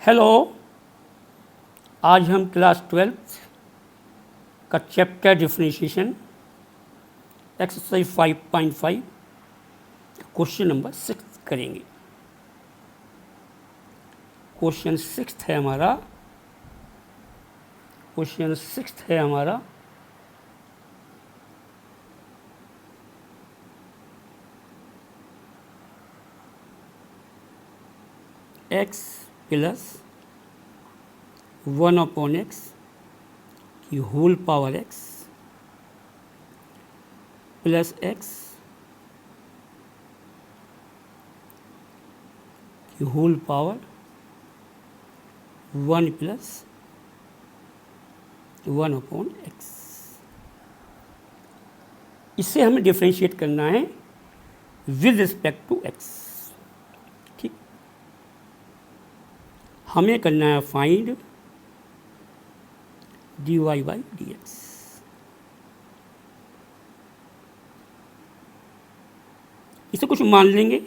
Hello. आज हम class 12th का chapter differentiation exercise 5.5 question number 6 करेंगे। क्वेश्चन 6 है हमारा x प्लस 1/x की whole power x plus x की होल पावर 1 प्लस 1/x। इसे हमें डिफरेंशिएट करना है विद रिस्पेक्ट टू x। ठीक, हमें करना है फाइंड dy बाई dx। इसे कुछ मान लेंगे,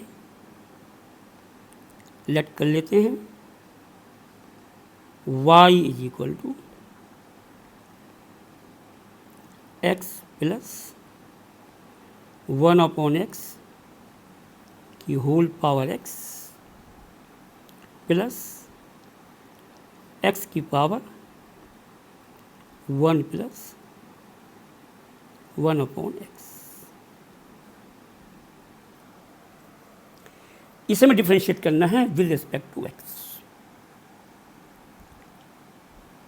लेट कर लेते हैं y is equal to x plus 1/x की whole power x plus x की पावर 1 प्लस 1/x। इसे में डिफरेंशिएट करना है विद रिस्पेक्ट टू x।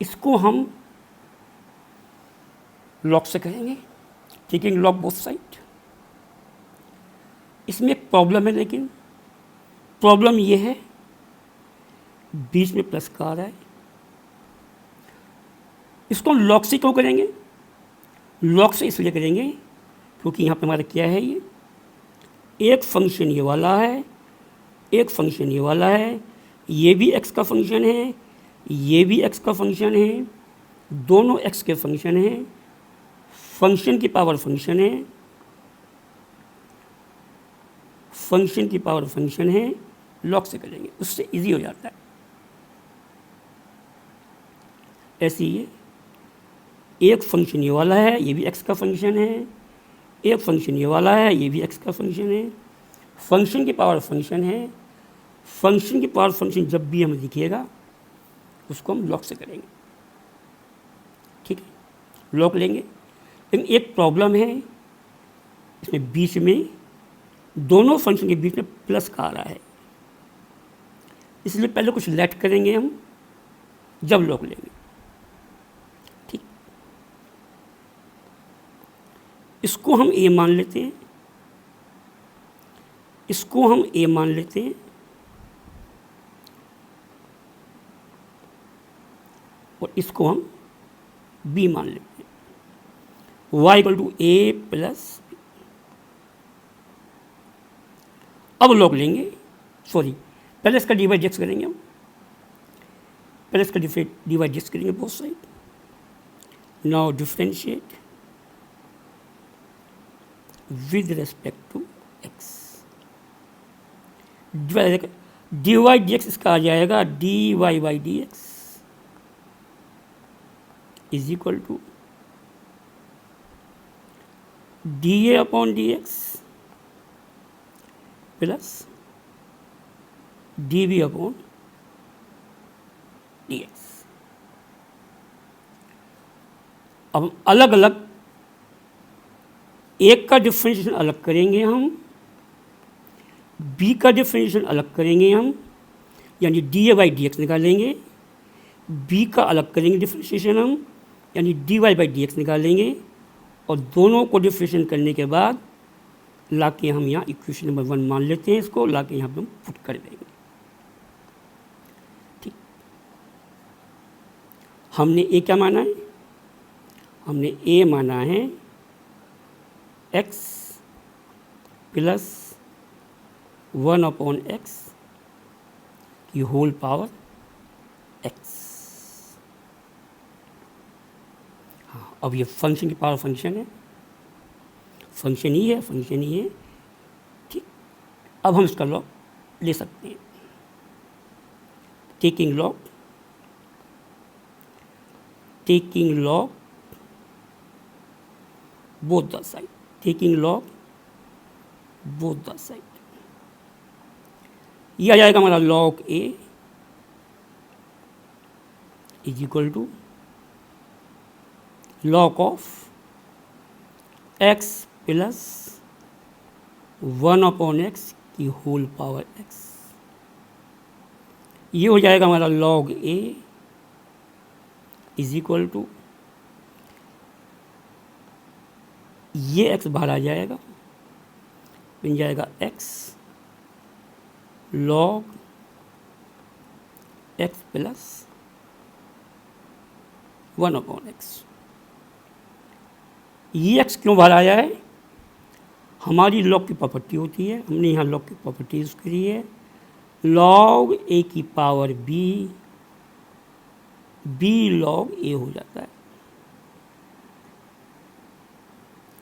इसको हम लॉग से करेंगे, टेकिंग लॉग बोथ साइड। इसमें एक प्रॉब्लम है, लेकिन प्रॉब्लम ये है बीच में प्लस का आ रहा है। इसको हम लॉग से क्यों करेंगे? लॉग से इसलिए करेंगे क्योंकि यहाँ पे हमारा क्या है, ये एक फंक्शन ये वाला है, एक फंक्शन ये वाला है, ये भी x का फंक्शन है, ये भी x का फंक्शन है, दोनों x के फंक्शन हैं। फंक्शन की पावर फंक्शन है, फंक्शन की पावर फंक्शन है। लॉग से करेंगे, उससे इजी हो जाता है। ऐसे ही एक फंक्शन ये वाला है, ये भी x का फंक्शन है, एक फंक्शन ये वाला है, ये भी x का फंक्शन है। फंक्शन की पावर फंक्शन है। फंक्शन की पावर फंक्शन जब भी हमें दिखेगा उसको हम लॉग से करेंगे। ठीक है, लॉग लेंगे। लेकिन एक प्रॉब्लम है, इसमें बीच में दोनों फंक्शन के बीच में प्लस का आ रहा है, इसलिए पहले कुछ लेट करेंगे हम, जब लॉग लेंगे। ठीक, इसको हम a मान लेते हैं, इसको हम a मान लेते हैं, और इसको हम b मान लेते हैं। y equal to a plus. अब लॉग लेंगे, सॉरी, पहले इसका dy dx करेंगे हम, पहले इसका dy dx करेंगे both side. Now differentiate with respect to x। dy dx इसका आ जाएगा dy by dx is equal to dA upon dx plus dB upon dx। अब हम अलग अलग, एक का डिफरेंशिएशन अलग करेंगे हम, b का डिफरेंशिएशन अलग करेंगे हम, यानी dA बाई dx निकालेंगे। b का अलग करेंगे डिफरेंशिएशन हम, यानी dy बाई dx निकालेंगे। और दोनों को डिफरेंशिएशन करने के बाद लाके हम यहाँ इक्वेशन नंबर 1 मान लेते हैं, इसको लाके यहाँ पे हम पुट कर देंगे। ठीक, हमने a क्या माना है? हमने a माना है x प्लस 1/x की होल पावर x। हाँ, अब ये फंक्शन की पावर फंक्शन है, फंक्शन ही है, फंक्शन ही है। ठीक, अब हम इसका लॉग ले सकते हैं। taking log both the side, taking log both the side. ये आ जाएगा हमारा log a is equal to log of x plus 1/x की होल पावर x. ये हो जाएगा हमारा log a is equal to, ये x बाहर आ जाएगा, बन जाएगा x log x plus 1/x. ये x क्यों बाहर आया है? हमारी log की प्रॉपर्टी होती है, हमने यहाँ log की प्रॉपर्टी यूज करी है, log a की पावर b log a हो जाता है.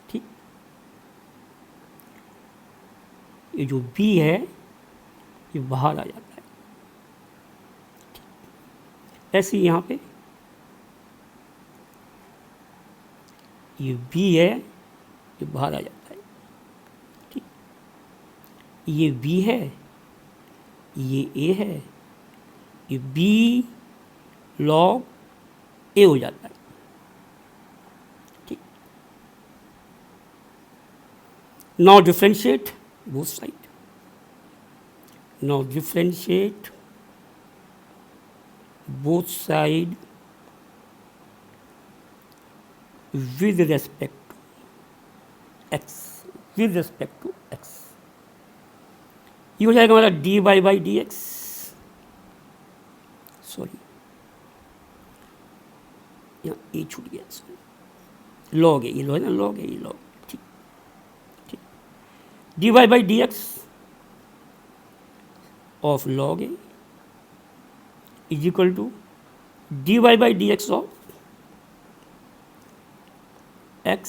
ठीक, ये जो b है ये बाहर आ जाता है. ऐसे यहाँ पे ये b है, ये बाहर आ जाता है. ठीक, ये b है, ये a है, ये b log a हो जाता है. ठीक, now differentiate both side. Now differentiate both sides with respect to x. With respect to x. ये हो जाएगा हमारा dy by dx. सॉरी, यहाँ ए छूट गया. सॉरी, log है, ये log है ना, log है, ये log. ठीक ठीक, dy by dx of log a is equal to dy by dx of x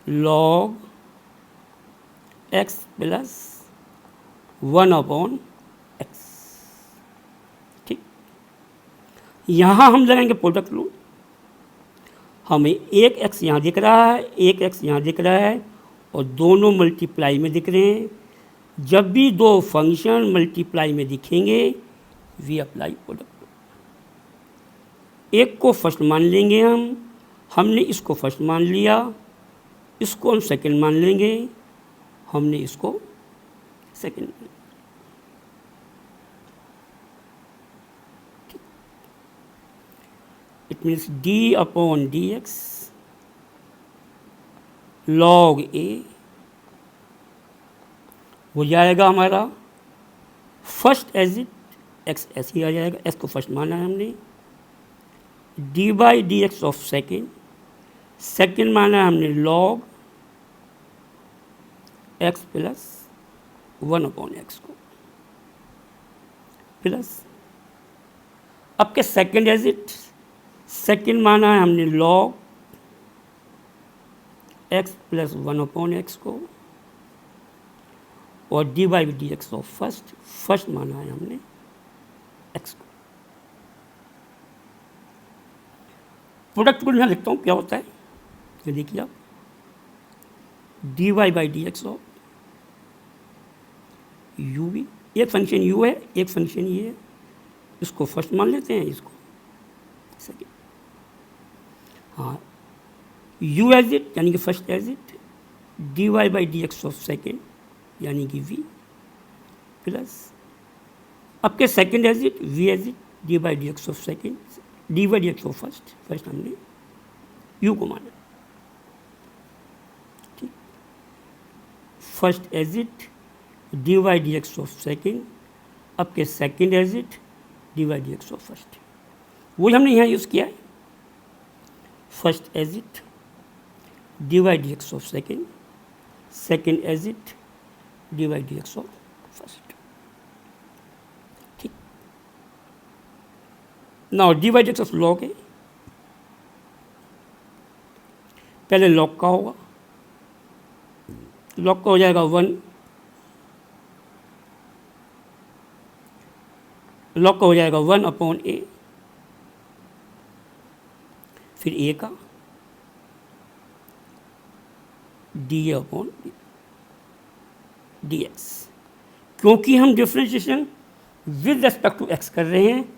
log x plus 1/x. ठीक, यहाँ हम लगाएंगे प्रोडक्ट रूल. हमें एक x यहाँ दिख रहा है, एक x यहाँ दिख रहा है, और दोनों मल्टीप्लाई में दिख रहे हैं. जब भी दो फंक्शन मल्टीप्लाई में दिखेंगे वी अप्लाई प्रोडक्ट. एक को फर्स्ट मान लेंगे हमने इसको फर्स्ट मान लिया, इसको हम सेकंड मान लेंगे, हमने इसको सेकंड मान लिया. It means d/dx log a हो जाएगा हमारा फर्स्ट एज इट एक्स ऐसे ही आ जाएगा, एक्स को फर्स्ट माना है हमने. D by D x of second, second माना है हमने log एक्स प्लस 1/x को, प्लस अब के सेकेंड एज इट, सेकेंड माना है हमने log एक्स प्लस 1/x को, और D by D x of first माना है हमने एक्स को. प्रोडक्ट को यहाँ लिखता हूँ, क्या होता है ये देखिए आप. D Y by D x of U भी, एक फंक्शन यू है, एक फंक्शन ये है, इसको फर्स्ट मान लेते हैं, इसको सेकेंड. हाँ, यू एज इट यानी कि first as it, D Y by D x of second यानी कि v प्लस अब के second as it, v as it, D by D x of second, D by D x of first हमने u को माना. ठीक, first as it, D by D x of second, अब के second as it, D by D x of first. वही हमने यहाँ use किया है, first as it, D by D x of second, second as it, D by D x of first. ठीक, now d by D x of log है, पहले log का होगा, लॉग का हो जाएगा 1 लॉग का हो जाएगा 1/a, फिर a का dA/dx। क्योंकि हम differentiation with respect to x कर रहे हैं,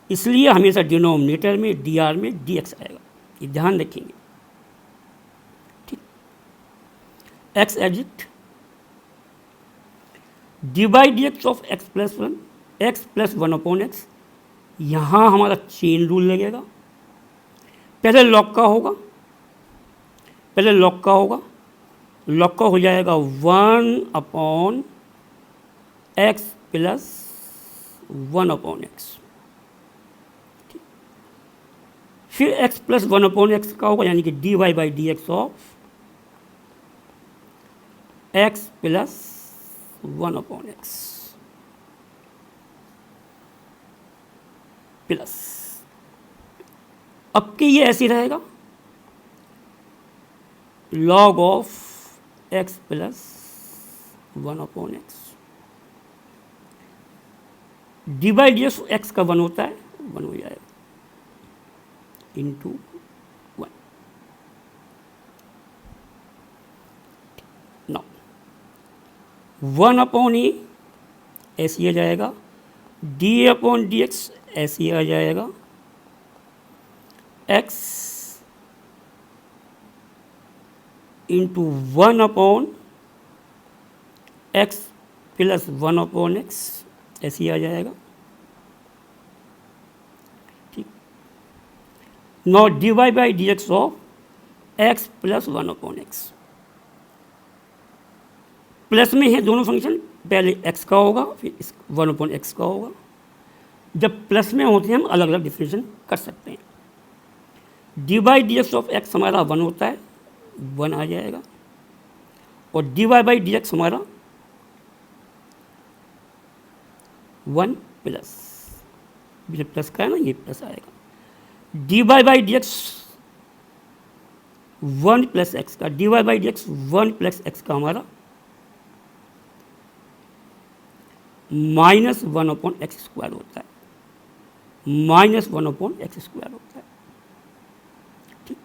इसलिए हमेशा डिनोमिनेटर में dr में dx आएगा, ये ध्यान रखेंगे। ठीक, x exit dy/dx of x plus 1/x, यहाँ हमारा चेन रूल लगेगा। पहले लॉग का होगा, लॉग का हो जाएगा 1/x प्लस 1/x। फिर x प्लस 1/x का होगा, यानी कि dy/dx of x plus 1/x plus, अब के ये ऐसे रहेगा log of x plus 1/x, dy/dx x का 1 होता है, 1 हो जाएगा इंटू 1। नाउ 1/a ऐसे आ जाएगा, dA/dx ऐसे आ जाएगा, x into 1/x plus 1/x ऐसे आ जाएगा। ठीक, not dy/dx of x plus 1/x। Plus में है दोनों फंक्शन, पहले x का होगा फिर 1/x का होगा। जब प्लस में होते हैं हम अलग अलग डिफरेंशिएशन कर सकते हैं। dy/dx ऑफ x हमारा 1 होता है, 1 आ जाएगा, और dy/dx हमारा 1 प्लस, ये प्लस का है ना, ये प्लस आएगा। dy/dx 1 प्लस एक्स का, dy/dx 1 प्लस एक्स का हमारा -1/x² होता है, -1/x² होता है। ठीक,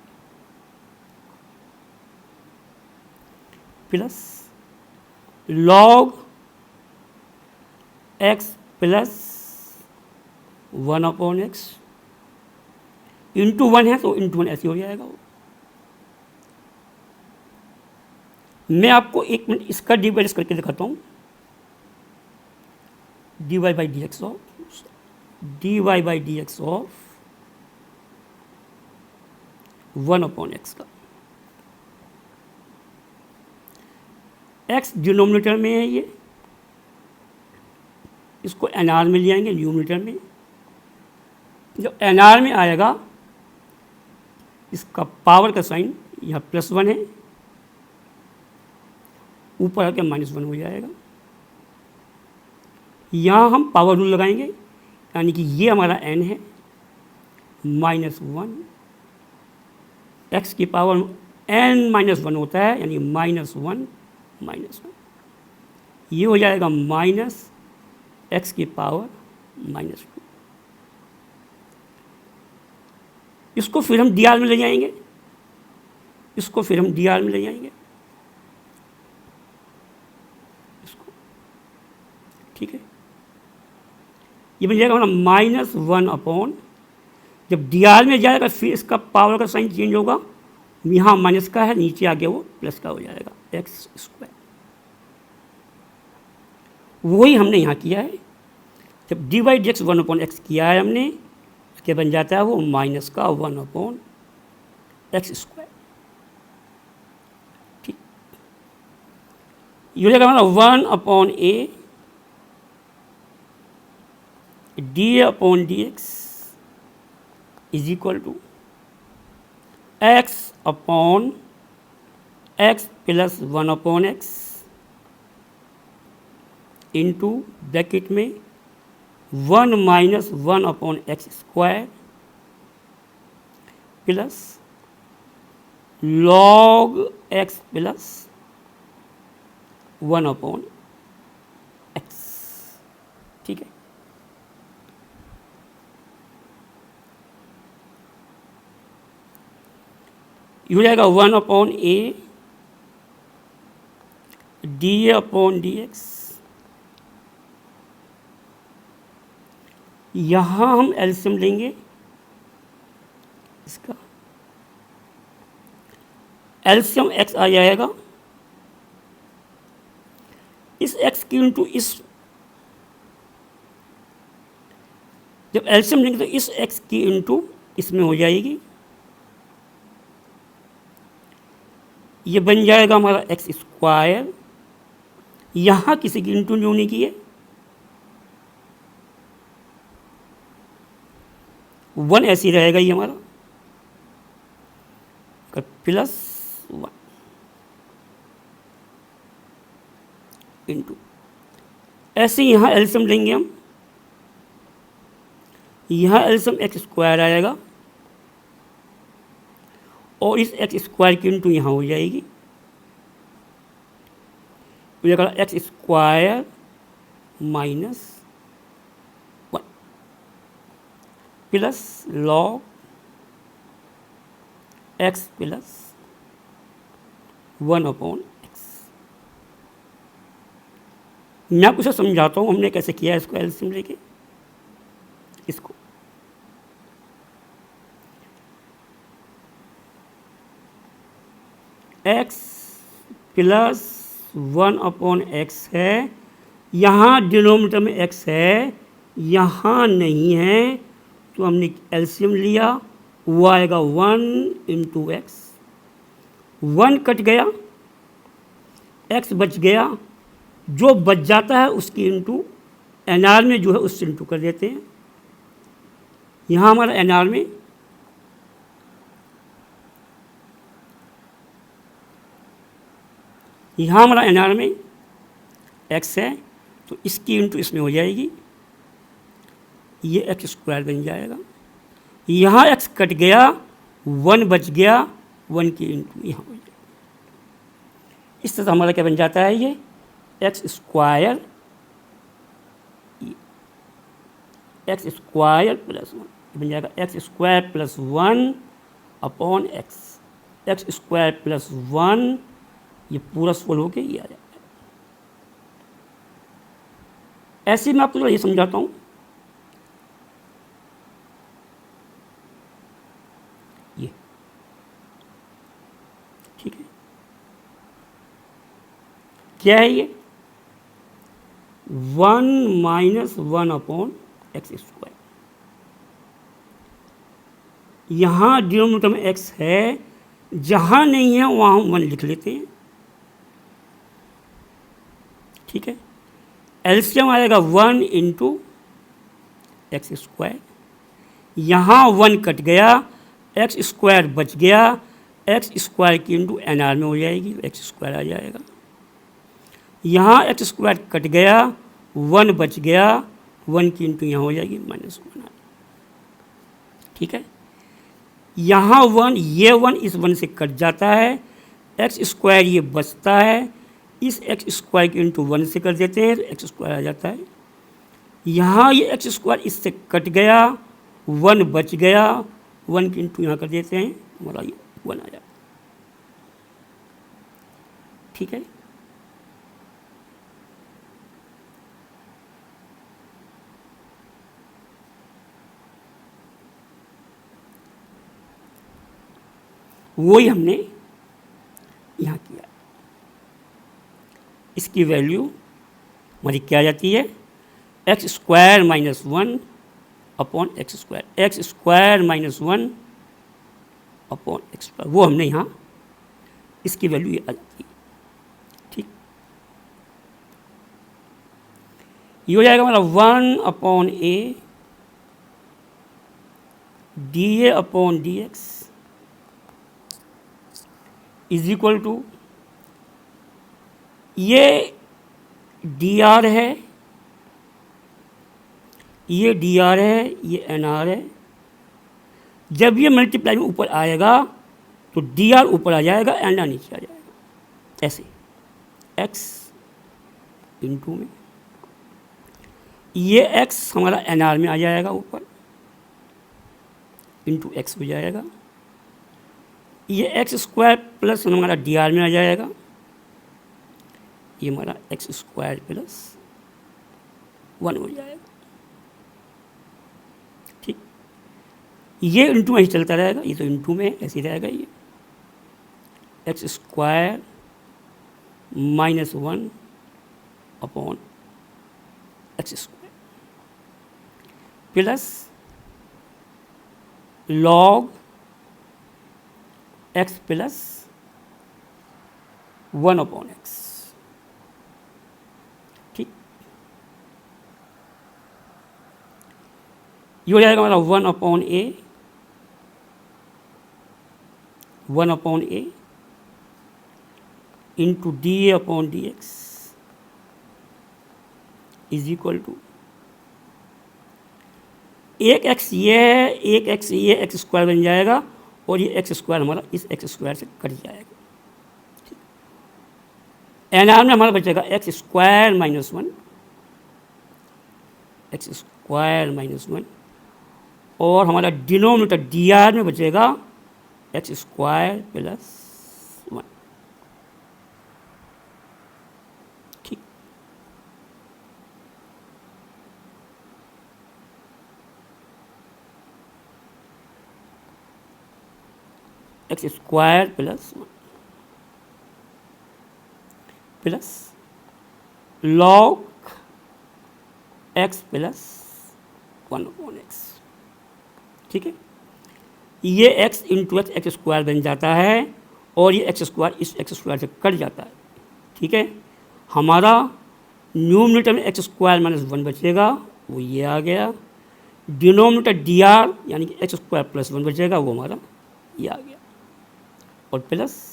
plus log x plus 1/x into 1 है तो इंटू 1 ऐसे हो जाएगा वो। मैं आपको 1 मिनट इसका डिवाइड करके दिखाता हूँ। dy/dx ऑफ 1/x का, x डिनोमिनेटर में है, ये इसको nr में ले आएंगे न्यूमिनेटर में। जब nr में आएगा इसका पावर का साइन यहाँ +1 है, ऊपर आके -1 हो जाएगा। यहाँ हम पावर रूल लगाएंगे, यानी कि ये हमारा n है, -1 x की पावर n-1 होता है, यानी -1 ये हो जाएगा -x की पावर -2। इसको फिर हम dr में ले जाएंगे, इसको ठीक है। ये बन जाएगा हमारा -1 जब dr में जाएगा फिर इसका पावर का साइन चेंज होगा, यहाँ माइनस का है, नीचे आके वो प्लस का हो जाएगा x²। वही हमने यहाँ किया है, जब dy/dx 1/x किया है हमने, इसके बन जाता है वो -1/x²। ठीक, ये हो जाएगा हमारा 1/a dA/dx is equal to x/x plus 1/x into bracket में 1 - 1/x² plus log x plus 1/x। ठीक है, ये हो जाएगा 1/a dA/dx। यहाँ हम एलसीएम लेंगे इसका, एलसीएम x आ जाएगा, इस x की इंटू इस, जब एलसीएम लेंगे तो इस x की इंटू इसमें हो जाएगी, ये बन जाएगा हमारा x²। यहाँ किसी की इंटू नहीं होने की है, 1 ऐसे ही रहेगा ये हमारा, +1 इंटू, ऐसे यहाँ एलसीएम लेंगे हम, यहाँ एलसीएम x² आएगा और इस x² की इंटू यहाँ हो जाएगी, x² -1 plus log x + 1/x। मैं आपको इसे समझाता हूँ हमने कैसे किया है इसको एलसीएम लेके। इसको x + 1/x है, यहाँ डिनोमिनेटर में x है, यहाँ नहीं है, तो हमने एलसीएम लिया, वो आएगा 1 × x, 1 कट गया, x बच गया, जो बच जाता है उसकी इंटू एनआर में जो है उससे इंटू कर देते हैं। यहाँ हमारा एनआर में x है, तो इसकी इंटू इसमें हो जाएगी, ये x² बन जाएगा, यहाँ x कट गया, 1 बच गया, 1 की इंटू यहाँ हो जाएगा। इस तरह हमारा क्या बन जाता है, ये x² + 1 बन जाएगा, x² + 1/x, x² + 1, ये पूरा सोल्व होके ये आ जाएगा। ऐसे मैं आपको ये समझाता हूँ, ये ठीक है, क्या है ये 1 - 1/x²। यहाँ डिनोमिनेटर में x है, जहाँ नहीं है वहाँ हम 1 लिख लेते हैं, ठीक है। एलसीएम आएगा 1 × x², यहाँ 1 कट गया, x² बच गया, x² की इंटू एनआर में हो जाएगी, x² आ जाएगा, यहाँ x² कट गया, 1 बच गया, 1 की इंटू यहाँ हो जाएगी -1, ठीक है। यहाँ 1, ये 1 इस 1 से कट जाता है, x² ये बचता है, इस x² की इंटू 1 से कर देते हैं, तो x² आ जाता है। यहाँ ये x² इससे कट गया, 1 बच गया, 1 की इंटू यहाँ कर देते हैं, हमारा ये 1 आ जाता है, ठीक है। वही हमने यहाँ किया, इसकी वैल्यू हमारी क्या आ जाती है, x² - 1/x², x² - 1/x², वो हमने यहाँ इसकी वैल्यू ये आ जाती है, ठीक। ये हो जाएगा हमारा 1/a dA/dx = ये dr है, ये dr है, ये nr है। जब ये मल्टीप्लाई में ऊपर आएगा तो dr ऊपर आ जाएगा, nr नीचे आ जाएगा, ऐसे x इंटू में ये x हमारा nr में आ जाएगा ऊपर, इंटू x हो जाएगा, ये एक्स स्क्वायर प्लस हमारा डी आर में आ जाएगा, ये हमारा एक्स स्क्वायर प्लस 1 हो जाएगा। ठीक, ये इंटू में ही चलता रहेगा, ये तो इंटू में ऐसे ही रहेगा, ये X square -1 upon x square plus log x plus 1 upon X. ठीक, ये हो जाएगा हमारा 1 upon A, 1 upon A into D A upon D X is equal to एक एक्स ये है, एक एक्स ये एक्स स्क्वायर बन जाएगा और ये एक्स स्क्वायर हमारा इस एक्स स्क्वायर से कट जाएगा। एन आर में हमारा बचेगा एक्स स्क्वायर -1, एक्स स्क्वायर -1 और हमारा डिनोमिनेटर डी आर में बचेगा एक्स स्क्वायर प्लस 1। ठीक, x square plus 1 plus log x plus 1 upon X. ठीक है, ये x into x x square बन जाता है और ये एक्स स्क्वायर इस एक्स स्क्वायर से कट जाता है। ठीक है, हमारा न्यूमरेटर में एक्स स्क्वायर -1 बचेगा, वो ये आ गया। डिनोमिनेटर डी आर यानी कि एक्स स्क्वायर प्लस 1 बचेगा, वो हमारा ये आ गया और प्लस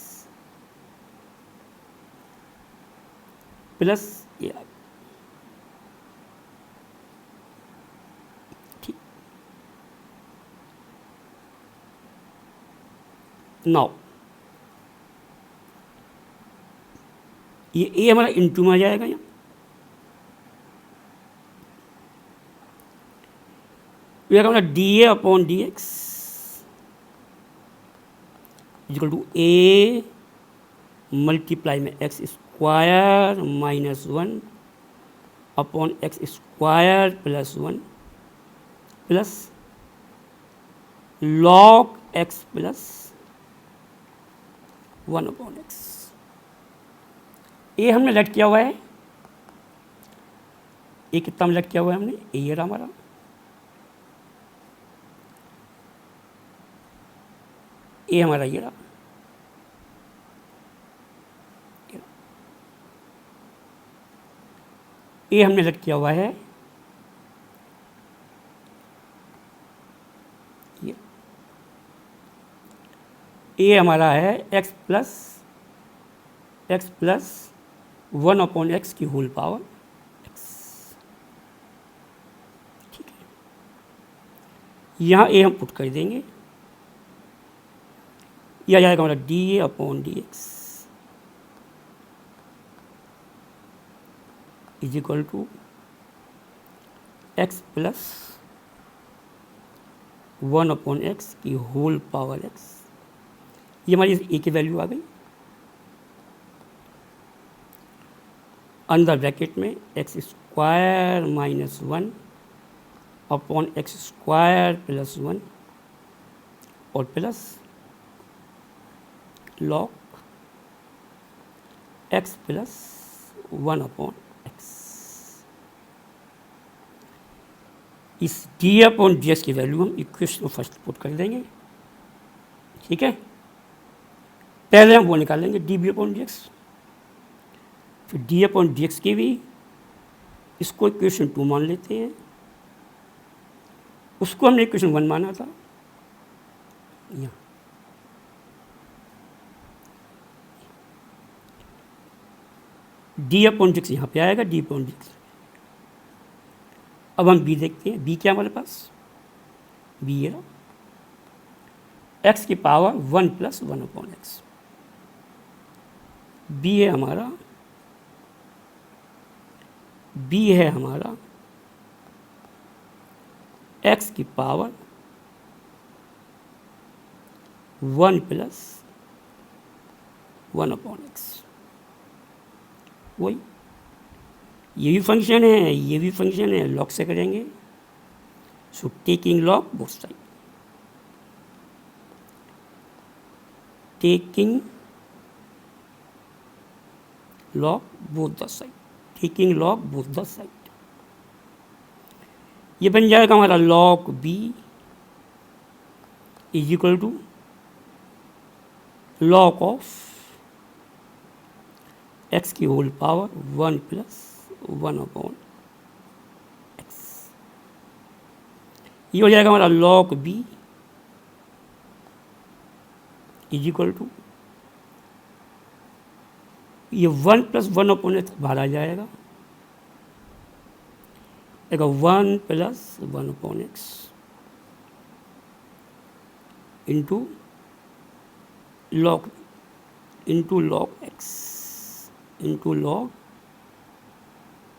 ये आ गया। ठीक, नाउ ये ए हमारा इंटू में आ जाएगा, यहाँ ये हमारा D A upon D x equal to a multiply में x square -1 upon x square plus 1 plus log x plus 1 upon x. ये हमने लेट किया हुआ है, ये कितना में लेट किया हुआ है हमने, ये रहा हमारा। ये हमारा ये रहा, ये हमने लेट किया हुआ है ये हमारा है एक्स प्लस 1 अपॉन एक्स की होल पावर एक्स। ठीक है, यहाँ ए हम पुट कर देंगे, यह आ जाएगा हमारा D A upon D X is equal to X plus 1 upon X की होल पावर एक्स। ये हमारी ए की वैल्यू आ गई। अंदर ब्रैकेट में x square -1 upon x square plus 1 और plus log x plus 1 upon X. इस डी अपॉन डी एक्स की वैल्यू हम इक्वेशन में फर्स्ट पुट कर देंगे। ठीक है, पहले हम वो निकालेंगे D B upon D X, फिर डी अपॉन डी एक्स की भी इसको इक्वेशन 2 मान लेते हैं, उसको हमने इक्वेशन 1 माना था। यहाँ डी अपॉन डी एक्स यहाँ पे आएगा, डी अपॉन डी एक्स। अब हम बी देखते हैं, बी क्या हमारे पास, बी ये एक्स की power 1 plus 1 upon X. B है हमारा एक्स की पावर 1 प्लस 1/x। वही ये भी फंक्शन है, ये भी फंक्शन है, लॉग से करेंगे। So taking log both side, taking log both the side, taking log both the side। ये बन जाएगा हमारा log b is equal to log of x की होल पावर 1 प्लस 1/x। ये हो जाएगा हमारा log b is equal to ये 1 प्लस 1/x बाहर आ जाएगा, 1 plus 1/x into log x into log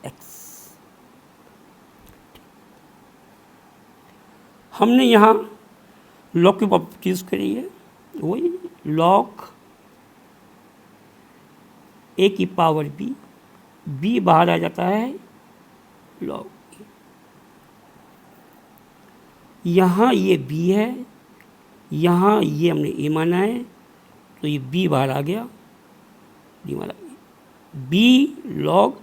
x। हमने यहाँ लॉग की प्रॉपर्टी यूज करी है, वही लॉग a की पावर b बाहर आ जाता है log a। यहाँ ये b है, यहाँ ये हमने a माना है, तो ये b बाहर आ गया, b माना b log a।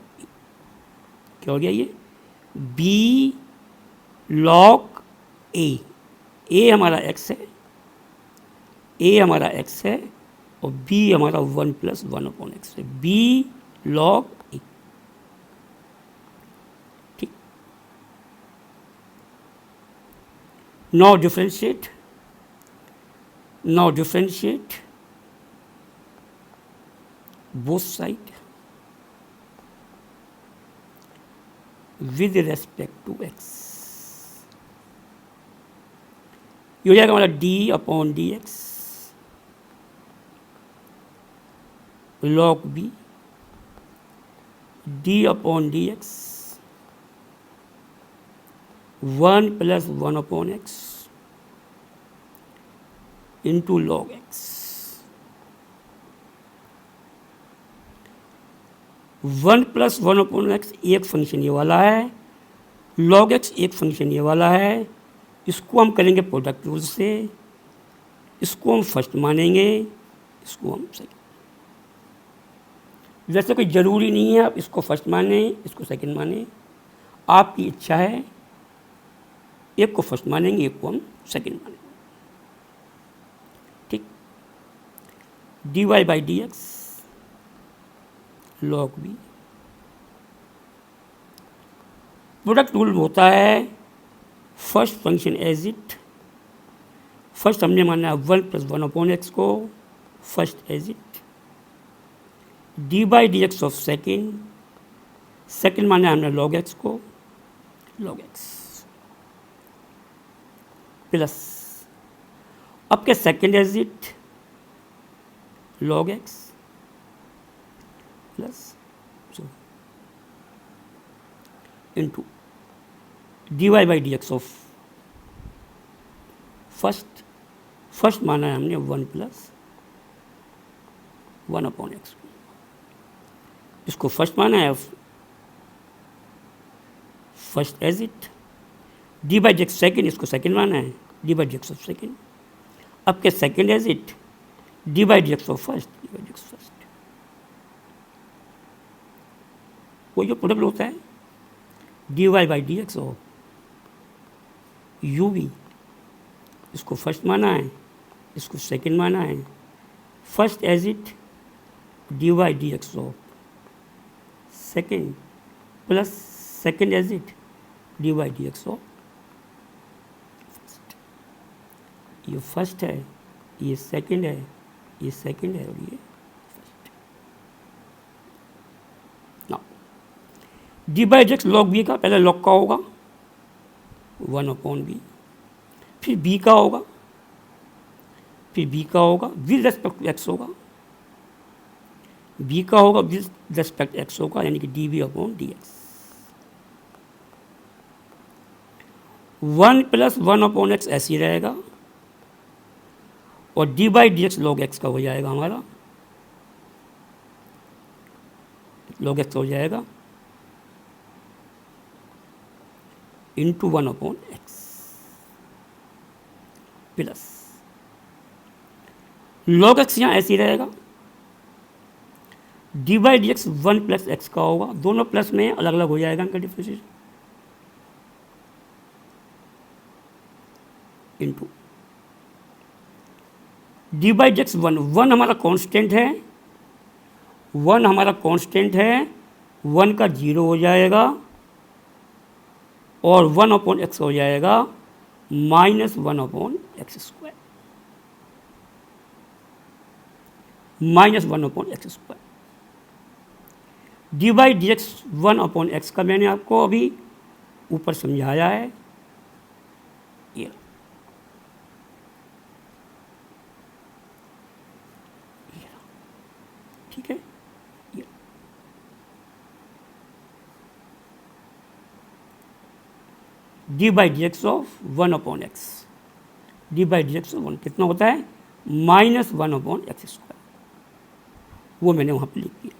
क्या हो गया ये b log a हमारा x है, a हमारा x है और b हमारा 1 प्लस 1/x है, b log a। ठीक, now differentiate both side with respect to x। ये हो जाएगा हमारा d/dx log b d/dx 1 plus 1/x into log x। 1 plus 1/x एक फंक्शन ये वाला है, log x एक फंक्शन ये वाला है। इसको हम करेंगे प्रोडक्ट रूल से, इसको हम फर्स्ट मानेंगे, इसको हम सेकंड। वैसे कोई ज़रूरी नहीं है आप इसको फर्स्ट माने इसको सेकंड माने, आपकी इच्छा है। एक को फर्स्ट मानेंगे, एक को हम सेकंड मानेंगे। ठीक, dy/dx log b। Product rule होता है first function as it, first हमने माना 1 प्लस 1/x को first as it, d/dx of second माना हमने log x को log x प्लस अब के second as it log x plus into dy/dx of first माना है हमने 1 प्लस 1/x। इसको फर्स्ट माना है first as it, d/dx second, इसको सेकेंड माना है d/dx ऑफ सेकेंड। अब के second as it d/dx of first, d/dx first. वो जो प्रोडक्ट होता है dy/dx ऑफ uv, इसको फर्स्ट माना है, इसको सेकेंड माना है, first as it dy/dx of second plus second as it dy/dx of first. ये फर्स्ट है, ये सेकेंड है, ये सेकेंड है और ये first. Now dy/dx log b का पहले log का होगा 1/b, फिर b का होगा, फिर b का होगा विद रेस्पेक्ट टू x होगा, b का होगा विद रेस्पेक्ट x होगा, यानी कि dv/dx। 1 प्लस 1/x ऐसे ही रहेगा और d/dx log x का हो जाएगा हमारा log x हो जाएगा into 1/x plus log x यहाँ ऐसे ही रहेगा, D by D x 1 + x का होगा, दोनों प्लस में अलग अलग हो जाएगा इनका differentiation, into D by D x 1 हमारा कांस्टेंट है, 1 हमारा कांस्टेंट है, 1 का 0 हो जाएगा और 1/x हो जाएगा -1/x², -1/x²। D by D x 1/x का मैंने आपको अभी ऊपर समझाया है, ये ठीक है। D by D x of 1/x, D by D x 1 कितना होता है -1/x², वो मैंने वहाँ पे लिख दिया,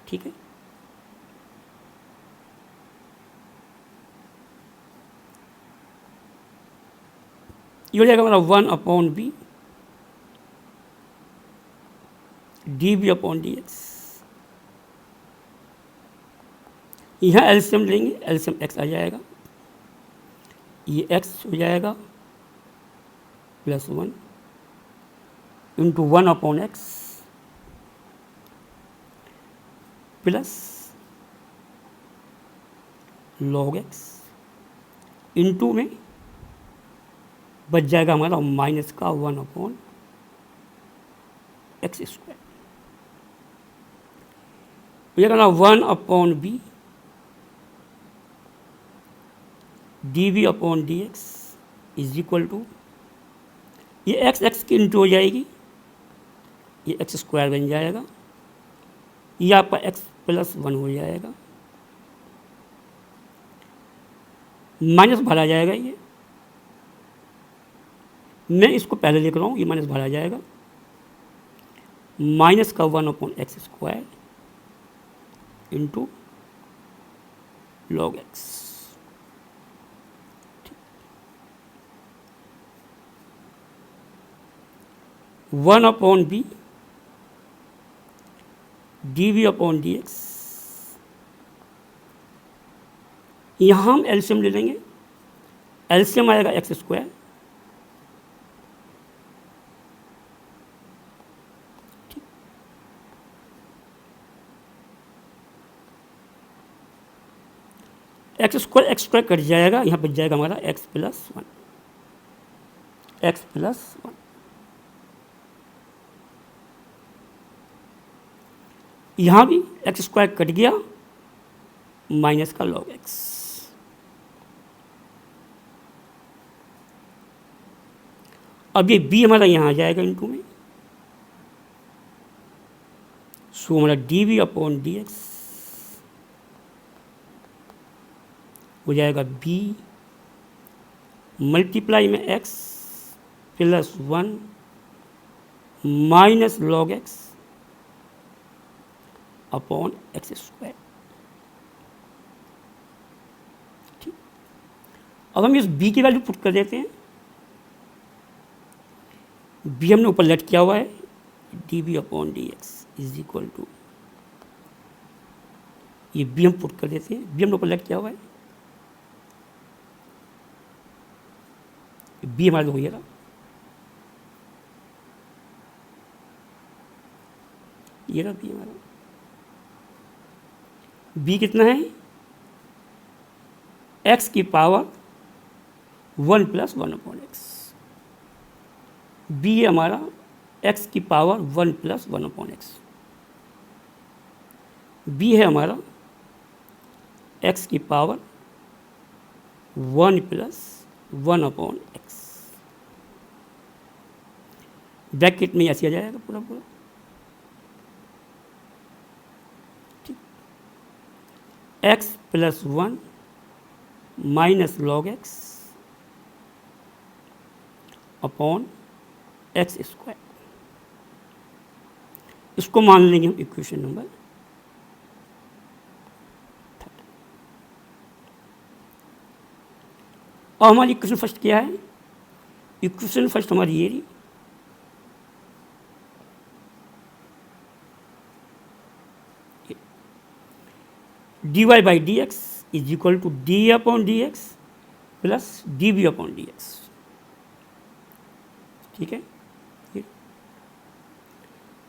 ठीक है। ये हो जाएगा हमारा 1/b dB/dx। यहाँ एलसीएम लेंगे, एलसीएम x आ जाएगा, ये x हो जाएगा +1 into 1/x plus log x into में बच जाएगा हमारा माइनस का 1/x², ये करना 1/b dB/dx is equal to, ये x की इंटू हो जाएगी, ये x² बन जाएगा, ये आपका x+1 हो जाएगा, माइनस भरा जाएगा, ये मैं इसको पहले लिख रहा हूँ, ये माइनस भरा जाएगा, माइनस का 1/x² into log x, 1/b dB/dx। यहाँ हम एलसीएम ले लेंगे, एलसीएम आएगा x², x² कट जाएगा, यहाँ बच जाएगा हमारा x+1, x+1। यहाँ भी x² कट गया, माइनस का log x, अब ये b हमारा यहाँ आ जाएगा इंटू में, सो हमारा dB/dx हो जाएगा b मल्टीप्लाई में x +1 minus log x upon x², ठीक। अब हम इस b की वैल्यू पुट कर देते हैं, b हमने ऊपर लेट किया हुआ है, dB/dx इज इक्वल टू, ये b हम पुट कर देते हैं, b हमने ऊपर लेट किया हुआ है, b हमारा हो गया, ये रहा b हमारा, b कितना है x की पावर 1 + 1/x, b है हमारा x की पावर 1 + 1/x, b है हमारा x की पावर 1 + 1/x, ब्रैकेट में ऐसे आ जाएगा पूरा पूरा, ठीक। x+1 minus log x upon x², इसको मान लेंगे हम इक्वेशन नंबर अब हमारी इक्वेशन फर्स्ट क्या है? इक्वेशन फर्स्ट हमारी ये रही, dy by D X is equal to D upon D X plus D B upon D X. ठीक है,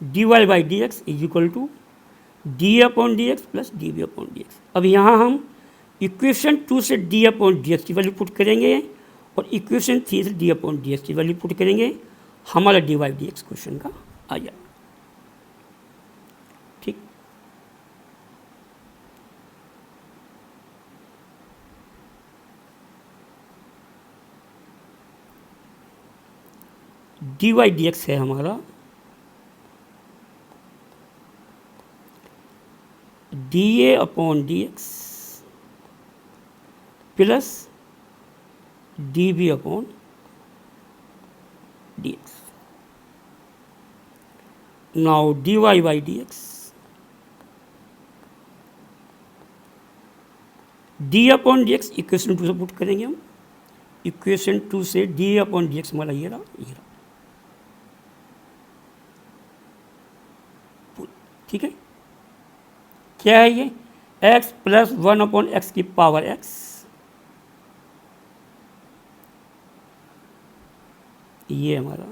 dy by D X is equal to D upon D X plus D B upon D X. अब यहाँ हम equation 2 से D upon D X की value put करेंगे और equation 3 से डी अपॉन डी एक्स की वैल्यू पुट करेंगे, हमारा D by D x question का आ जाए। ठीक, डी वाई डी एक्स है हमारा D A upon D X plus D B upon D X. Now D Y by D X, D upon D X equation 2 से put करेंगे हम, equation 2 से D upon D x हमारा ये रहा, ये रहा। ठीक है, क्या है ये? x प्लस 1 अपॉन एक्स की पावर x, ये हमारा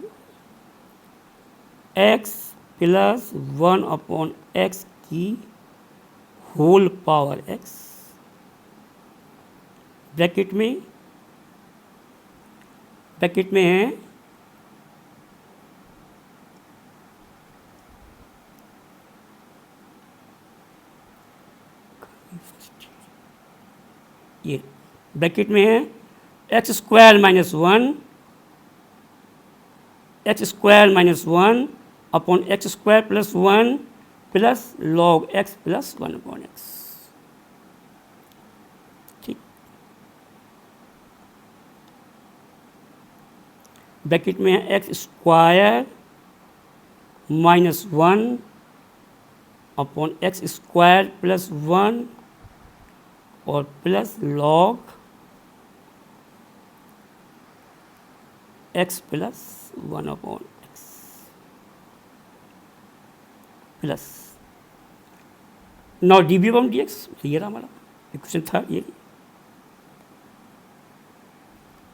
x प्लस 1 अपॉन एक्स की होल पावर x, ब्रैकेट में है ये, ब्रैकेट में है X square minus 1 upon x square plus 1 plus log x plus 1 upon X. ठीक, ब्रैकेट में है X square minus 1 upon x square plus 1 और plus log x plus 1 upon X plus now D B upon D x, ये रहा हमारा equation था ये।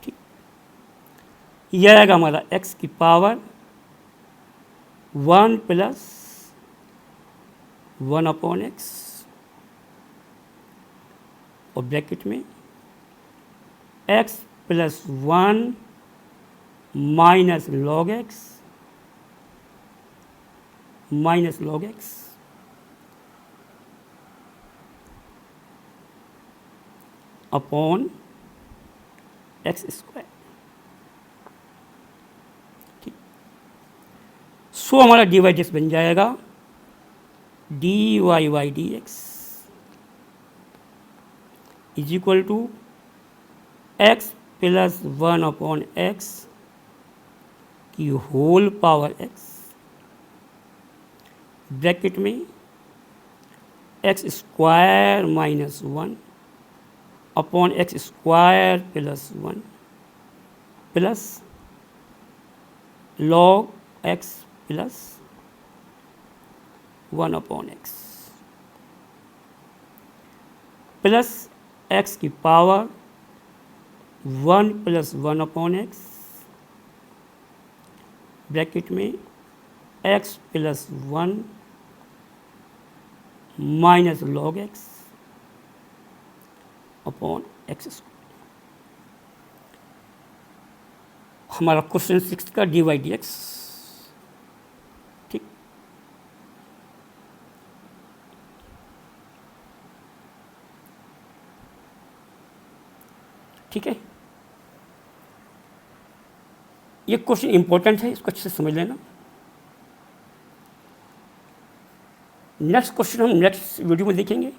ठीक, ये आएगा हमारा एक्स की पावर 1 प्लस 1 अपॉन एक्स और ब्रैकेट में x plus 1 minus log X upon x square. ठीक, सो हमारा डी वाई डी एक्स बन जाएगा D Y by D X is equal to X plus 1 upon X की whole power X, bracket में x square minus 1 upon x square plus 1 plus log x plus 1 upon X plus X की power 1 plus 1 upon x, bracket में x plus 1 minus log X upon x square. हमारा question 6 का D Y D X. ठीक, ठीक है, ये question important है, इसको अच्छे से समझ लेना। नेक्स्ट क्वेश्चन हम नेक्स्ट वीडियो में देखेंगे।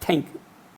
Thank you.